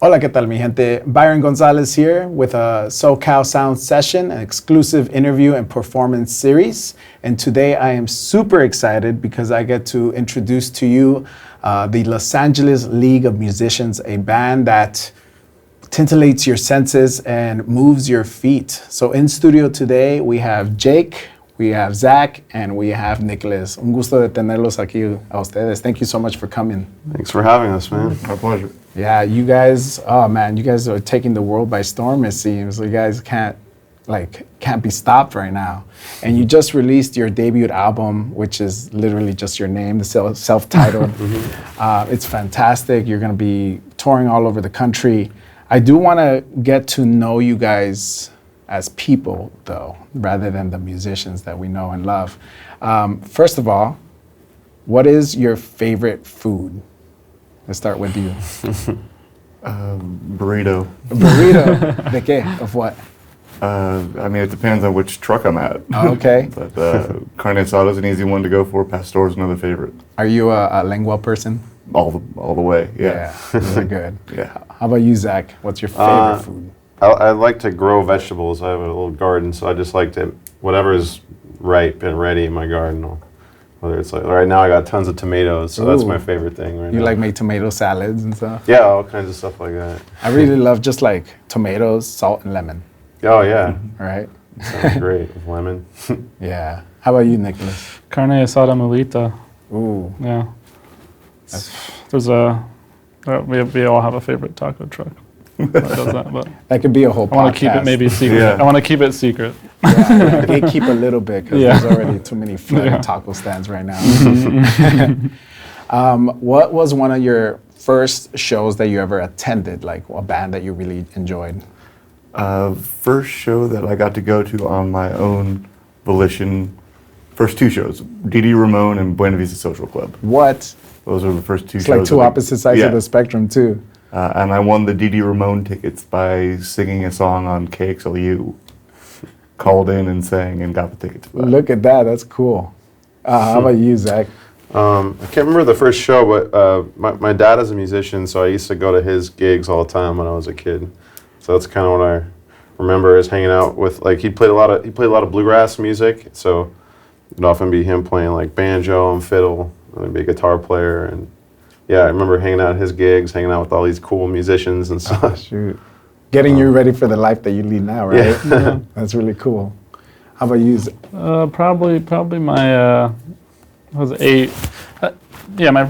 Hola, ¿qué tal, mi gente? Byron Gonzalez here with a SoCal Sounds session, an exclusive interview and performance series. And today I am super excited because I get to introduce to you the Los Angeles League of Musicians, a band that tintillates your senses and moves your feet. So in studio today, we have Jake, we have Zach, and we have Nicholas. Un gusto de tenerlos aquí a ustedes. Thank you so much for coming. Thanks for having us, man. My pleasure. Yeah, you guys, oh man, you guys are taking the world by storm, it seems. You guys can't be stopped right now. And you just released your debut album, which is literally just your name, the self-titled. It's fantastic. You're gonna be touring all over the country. I do wanna get to know you guys as people, though, rather than the musicians that we know and love. First of all, what is your favorite food? Let's start with you. Burrito. Burrito? De qué? Of what? I mean, it depends on which truck I'm at. Oh, okay. But carne asada is an easy one to go for. Pastor is another favorite. Are you a lengua person? All the way, yeah. Those are good. Yeah. How about you, Zach? What's your favorite food? I like to grow vegetables. I have a little garden, so I just like to, whatever is ripe and ready in my garden. Whether it's like, right now I got tons of tomatoes, so that's my favorite thing right now. You like make tomato salads and stuff? Yeah, all kinds of stuff like that. I really love just like tomatoes, salt, and lemon. Oh, yeah. Right? Sounds great with lemon. Yeah. How about you, Nicholas? Carne asada molita. Ooh. Yeah. We all have a favorite taco truck that does that, but That could be a whole podcast. I want to keep it maybe secret. Yeah. I want to keep it secret. Yeah, gatekeep a little bit because Yeah. there's already too many flooded taco stands right now. What was one of your first shows that you ever attended, like a band that you really enjoyed? First show that I got to go to on my own volition, first two shows, Didi Ramon and Buena Vista Social Club. What? Those were the first two It's shows. like two opposite sides of the spectrum, too. And I won the Didi Ramon tickets by singing a song on KXLU. Called in and sang and got the tickets for that. Look at that. That's cool. How about you, Zach? I can't remember the first show, but my dad is a musician, so I used to go to his gigs all the time when I was a kid. So that's kind of what I remember is hanging out with. Like he played a lot of bluegrass music, so it'd often be him playing like banjo and fiddle, and I'd be a guitar player. And yeah, I remember hanging out at his gigs, hanging out with all these cool musicians and stuff. Oh, shoot. Getting you ready for the life that you lead now, right? Yeah. That's really cool. How about you, Zach? Probably my I was 8. Yeah, my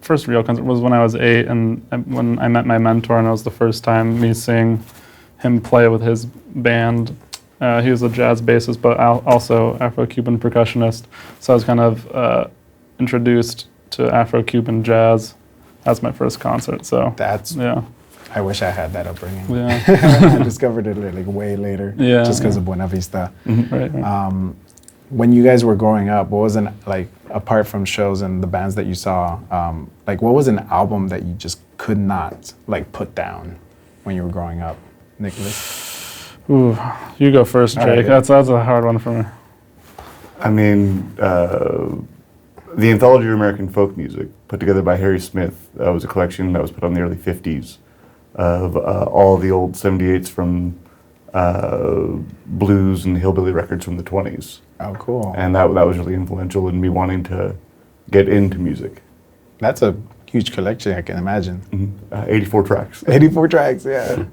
first real concert was when I was 8, and when I met my mentor, and it was the first time me seeing him play with his band. He was a jazz bassist, but also Afro-Cuban percussionist. So I was kind of introduced to Afro-Cuban jazz as my first concert. So yeah. I wish I had that upbringing. Yeah. I discovered it like way later, Yeah. just because of Buena Vista. Right. When you guys were growing up, what was apart from shows and the bands that you saw, what was an album that you just could not put down when you were growing up, Nicholas? Ooh, you go first, Jake. Right. That's a hard one for me. I mean, the Anthology of American Folk Music, put together by Harry Smith, was a collection that was put on in the early 50s of all the old 78s from blues and hillbilly records from the 20s. Oh, cool. And that was really influential in me wanting to get into music. That's a huge collection, I can imagine. 84 tracks. 84 tracks, yeah.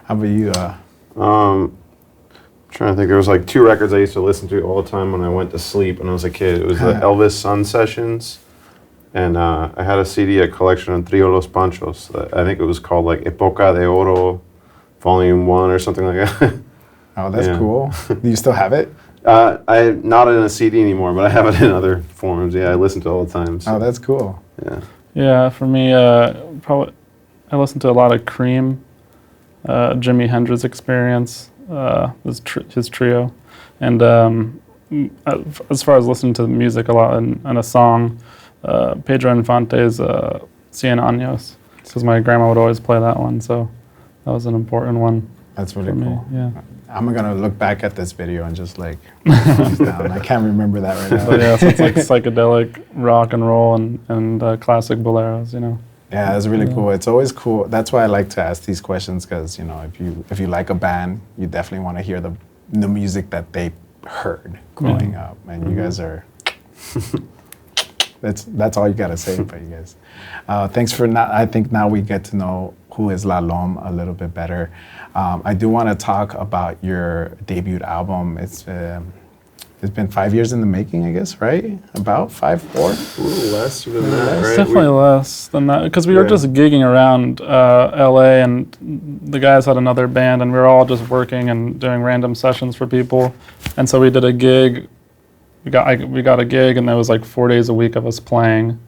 How about you? Trying to think, there was like 2 records I used to listen to all the time when I went to sleep when I was a kid. It was the Elvis Sun Sessions, and I had a CD, a collection of Trio Los Panchos. I think it was called like Época de Oro, Volume 1 or something like that. Oh, that's cool. Do you still have it? Not in a CD anymore, but I have it in other forms. Yeah, I listen to it all the time. So. Oh, that's cool. Yeah. Yeah, for me, probably I listened to a lot of Cream, Jimi Hendrix Experience, his trio, and as far as listening to music a lot and a song, Pedro Infante's Cien Años, because my grandma would always play that one, so that was an important one. That's really for cool. Me. Yeah. I'm gonna look back at this video and just down. I can't remember that right now. But yeah, so it's like psychedelic rock and roll and classic boleros, you know. Yeah, it's really cool. It's always cool. That's why I like to ask these questions because if you like a band, you definitely want to hear the music that they heard growing up, and you guys are. That's all you gotta say about you guys. Thanks for now. I think now we get to know who is La LOM a little bit better. I do want to talk about your debut album. It's been 5 years in the making, I guess, right? About 5, 4? Ooh, less than that, It's right? definitely less than that because we were just gigging around LA, and the guys had another band, and we were all just working and doing random sessions for people. And so we did a gig. We got a gig, and there was like 4 days a week of us playing,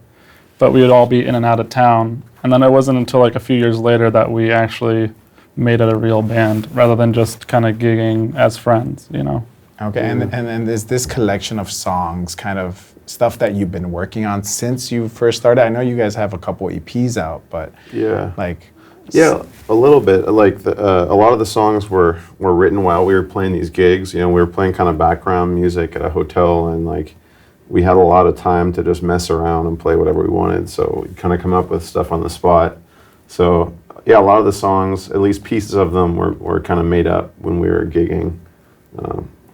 but we would all be in and out of town. And then it wasn't until like a few years later that we actually made it a real band, rather than just kind of gigging as friends, you know. Okay, and is this collection of songs kind of stuff that you've been working on since you first started? I know you guys have a couple EPs out, but like... Yeah, a little bit. Like a lot of the songs were written while we were playing these gigs. You know, we were playing kind of background music at a hotel, and like we had a lot of time to just mess around and play whatever we wanted. So we kind of come up with stuff on the spot. So yeah, a lot of the songs, at least pieces of them, were kind of made up when we were gigging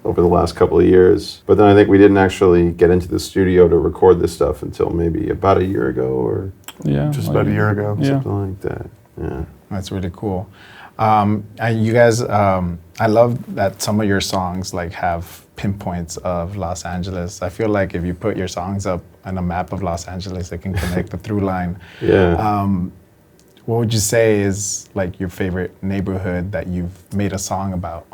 over the last couple of years. But then I think we didn't actually get into the studio to record this stuff until maybe about a year ago, or just about a year ago. something like that. Yeah, that's really cool. You guys, I love that some of your songs like have pinpoints of Los Angeles. I feel like if you put your songs up on a map of Los Angeles, it can connect the through line. Yeah. What would you say is like your favorite neighborhood that you've made a song about?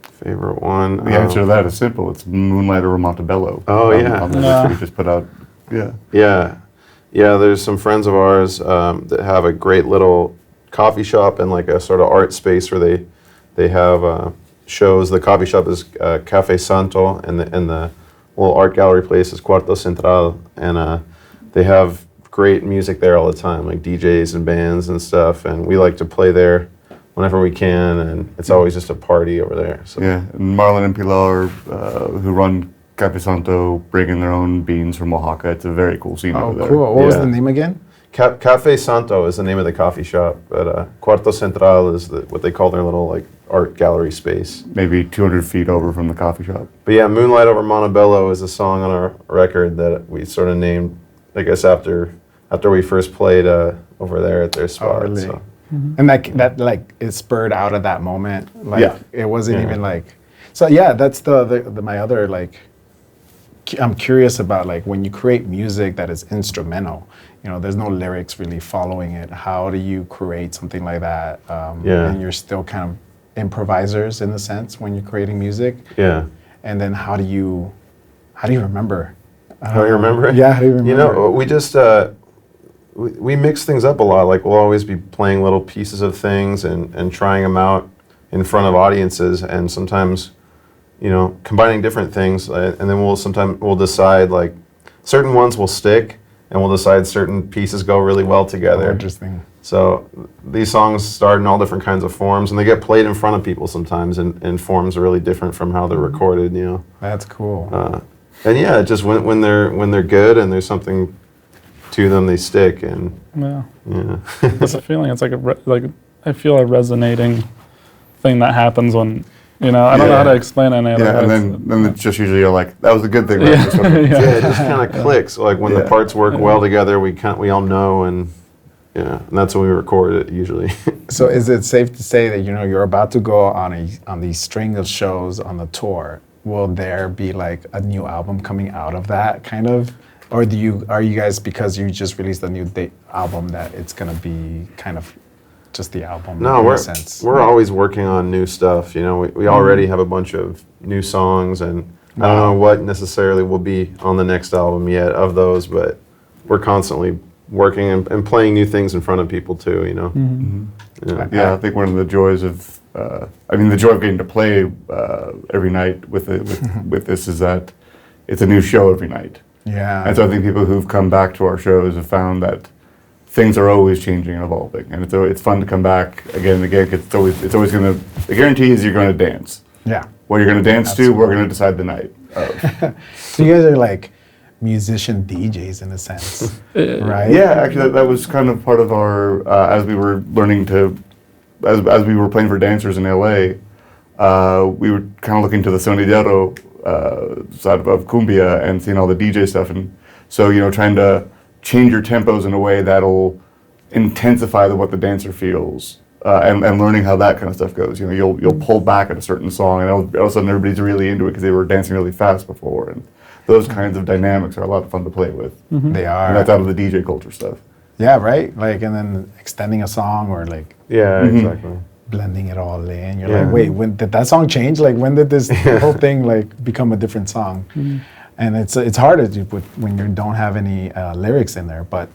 Favorite one? The answer to that is simple. It's Moonlight over Montebello. Oh, yeah. On the list we just put out. Yeah. Yeah, there's some friends of ours that have a great little coffee shop and like a sort of art space where they have shows. The coffee shop is Cafe Santo, and the little art gallery place is Cuarto Central, and they have great music there all the time, like DJs and bands and stuff, and we like to play there whenever we can, and it's always just a party over there. So. Yeah, and Marlon and Pilar, who run Cafe Santo, bring in their own beans from Oaxaca. It's a very cool scene over there. Oh, cool. What was the name again? Cafe Santo is the name of the coffee shop, but Cuarto Central is what they call their little like art gallery space. Maybe 200 feet over from the coffee shop. But yeah, Moonlight over Montebello is a song on our record that we sort of named, I guess, after we first played over there at their spot. Oh, really? So. Mm-hmm. And that like is spurred out of that moment. Like it wasn't even like. So yeah, that's the my other like. I'm curious about like when you create music that is instrumental. You know, there's no lyrics really following it. How do you create something like that? And you're still kind of improvisers in a sense when you're creating music. Yeah. And then how do you remember? How do you remember it? Yeah, how do you remember? You know, we just we mix things up a lot. Like we'll always be playing little pieces of things and trying them out in front of audiences, and sometimes, you know, combining different things, and then we'll decide like certain ones will stick, and we'll decide certain pieces go really well together. Oh, interesting. So these songs start in all different kinds of forms, and they get played in front of people sometimes in forms really different from how they're recorded. You know. That's cool. And yeah, just when they're good and there's something to them, they stick. And yeah. It's a feeling. It's like I feel a resonating thing that happens when. You know, I don't know how to explain it. And then it's just usually you're like, that was a good thing. Right? It just kind of clicks. Like when the parts work well together, we all know, and and that's when we record it usually. So is it safe to say that you're about to go on these string of shows on the tour? Will there be like a new album coming out of that kind of, or are you guys, because you just released a new album, that it's gonna be kind of just the album? No, sense? We're always working on new stuff. You know, we already have a bunch of new songs, and I don't know what necessarily will be on the next album yet of those, but we're constantly working and playing new things in front of people too. You know. Mm-hmm. Yeah, I think one of the joys of, the joy of getting to play every night with this is that it's a new show every night. Yeah. And so I think people who've come back to our shows have found that things are always changing and evolving, and it's fun to come back again and again, because it's always going to, the guarantee is you're going to dance. Yeah. What you're going to dance to, we're going to decide the night of. So you guys are like, musician DJs in a sense, right? Yeah, actually, that was kind of part of our as we were learning to, as we were playing for dancers in LA, we were kind of looking to the sonidero side of cumbia and seeing all the DJ stuff, and so trying to change your tempos in a way that'll intensify what the dancer feels, and learning how that kind of stuff goes. You'll pull back at a certain song, and all of a sudden everybody's really into it because they were dancing really fast before, and those kinds of dynamics are a lot of fun to play with. They are. And that's out of the DJ culture stuff. Yeah, right. Like, and then extending a song or like Yeah, exactly. blending it all in. You're like, wait, when did that song change? Like, when did this whole thing like become a different song? And it's harder to put when you don't have any lyrics in there. But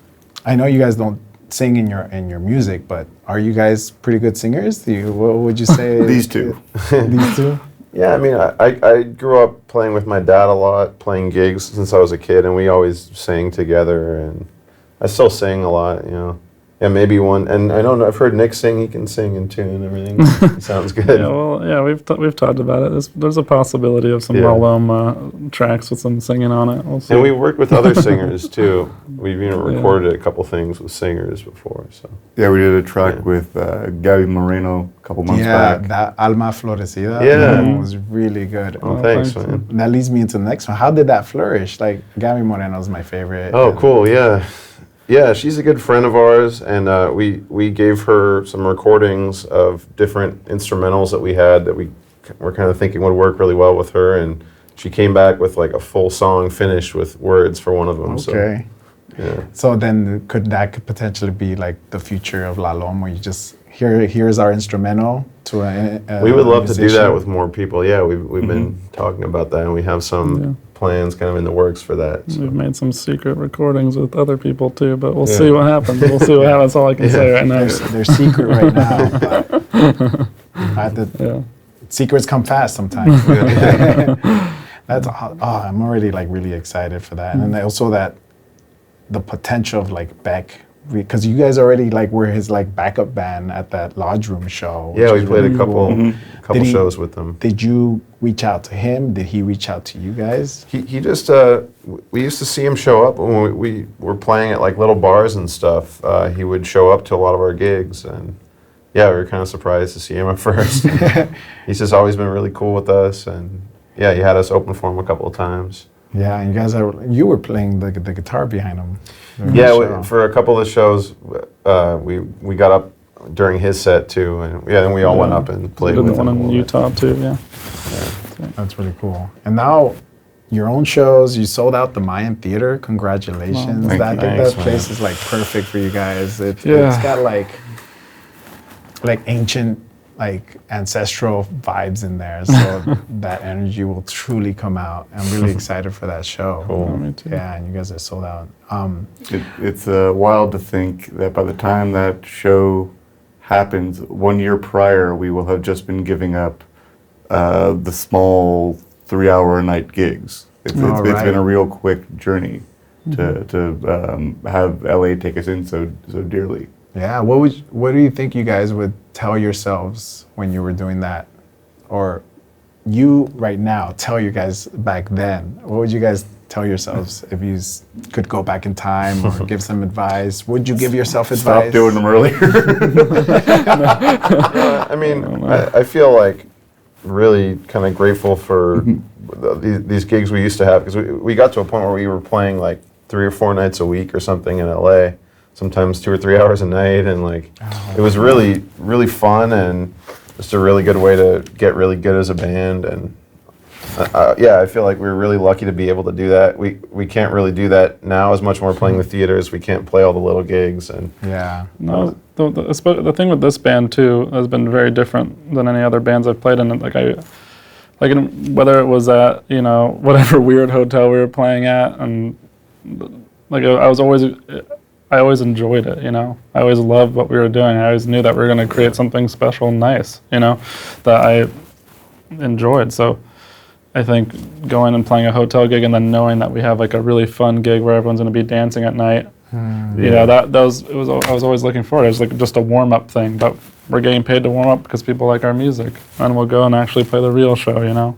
I know you guys don't sing in your music, but are you guys pretty good singers? What would you say? These two. These two? Yeah, I mean, I grew up playing with my dad a lot, playing gigs since I was a kid, and we always sang together, and I still sing a lot, Yeah, maybe one, and I don't know, I've heard Nick sing, he can sing in tune and everything. It sounds good. Yeah, well, yeah, we've talked about it. There's a possibility of some LOM tracks with some singing on it. We'll see. And we worked with other singers, too. We've recorded a couple things with singers before, so. Yeah, we did a track with Gabby Moreno a couple months back. Yeah, that Alma Florecida was really good. Oh, thanks, man. That leads me into the next one. How did that flourish? Like, Gabby Moreno's my favorite. Oh, cool, yeah. Yeah, she's a good friend of ours, and we gave her some recordings of different instrumentals that we had that we were kind of thinking would work really well with her, and she came back with like a full song finished with words for one of them. Okay. So, yeah. So then could potentially be like the future of La Lom, where you just here's our instrumental to a we would love to do musician? that with more people. Yeah, we've been talking about that, and we have some plans kind of in the works for that. So. We've made some secret recordings with other people too, but we'll see what happens. We'll see what happens. That's all I can say right now. They're secret right now. But secrets come fast sometimes. That's I'm already like really excited for that, and then also that the potential of like Beck. Because you guys already like were his like backup band at that Lodge Room show. Yeah, we played really a couple cool. shows with them. Did you reach out to him? Did he reach out to you guys? He just we used to see him show up when we were playing at like little bars and stuff. He would show up to a lot of our gigs, and yeah, we were kind of surprised to see him at first. He's just always been really cool with us, and yeah, he had us open for him a couple of times. Yeah, and you were playing the guitar behind him. Yeah, for a couple of shows, we got up during his set too, and then we all went up and played with did him. one in Utah too, yeah. That's really cool. And now your own shows, you sold out the Mayan Theater. Congratulations! Well, I think that place is like perfect for you guys. It's got like ancient, like ancestral vibes in there, so that energy will truly come out. I'm really excited for that show. Cool. Me too. Yeah, and you guys are sold out. It's wild to think that by the time that show happens, 1 year prior, we will have just been giving up the small 3-hour-a-night gigs. It's been a real quick journey to have LA take us in so dearly. Yeah, what do you think you guys would tell yourselves when you were doing that? Or you right now tell you guys back then? What would you guys tell yourselves if you could go back in time or give some advice? Would you give yourself advice? Stop doing them earlier. I mean, I feel like really kind of grateful for these gigs we used to have, because we got to a point where we were playing like 3 or 4 nights a week or something in LA. Sometimes 2 or 3 hours a night, and like it was really, really fun, and just a really good way to get really good as a band. And I feel like we were really lucky to be able to do that. We can't really do that now as much more playing the theaters. We can't play all the little gigs, and No, the thing with this band too has been very different than any other bands I've played in. Whether it was at whatever weird hotel we were playing at, and like I always enjoyed it, I always loved what we were doing. I always knew that we were going to create something special and nice, that I enjoyed. So I think going and playing a hotel gig and then knowing that we have like a really fun gig where everyone's going to be dancing at night, I was always looking forward. It was like just a warm-up thing, but we're getting paid to warm up because people like our music, and we'll go and actually play the real show,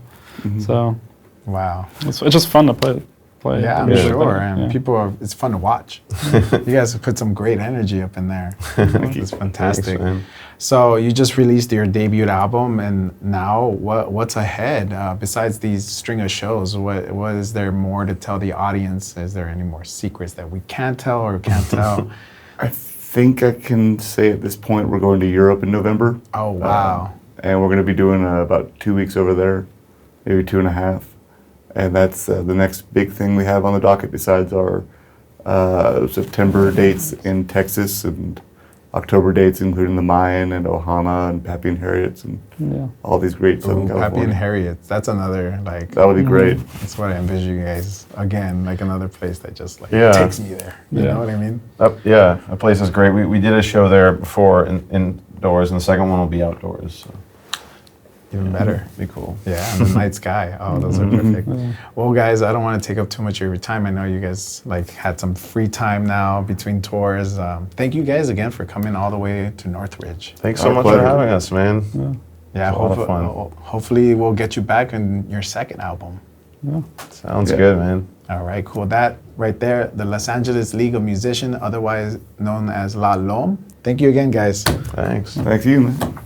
So wow, it's just fun to play. play. Yeah, I'm music sure. that- And yeah. people are, it's fun to watch. You guys have put some great energy up in there. It's fantastic. Thanks, man. So you just released your debut album, and now what's ahead? Besides these string of shows, what is there more to tell the audience? Is there any more secrets that we can't tell or can't tell? I think I can say at this point we're going to Europe in November. Oh, wow. And we're going to be doing about 2 weeks over there, maybe 2.5. And that's the next big thing we have on the docket besides our September dates in Texas and October dates, including the Mayan and Ohana and Pappy and Harriet's and Yeah. all these great Southern Ooh, Pappy California. and Harriet. That's another, like, That would be great. that's what I envision you guys, again, like another place that just, like, Yeah. takes me there. You Yeah. know what I mean? That place is great. We did a show there before indoors, and the second one will be outdoors. So Even better. be cool. Yeah, and the night sky. Oh, those are perfect. Well, guys, I don't want to take up too much of your time. I know you guys like had some free time now between tours. Thank you guys again for coming all the way to Northridge. Thanks so Our much pleasure. for having us, man. Yeah, It's a lot of fun. hopefully we'll get you back in your second album. Sounds Yeah. good, man. All right, cool. That right there, the Los Angeles League of Musicians, otherwise known as LOM. Thank you again, guys. Thanks. Thanks you, man.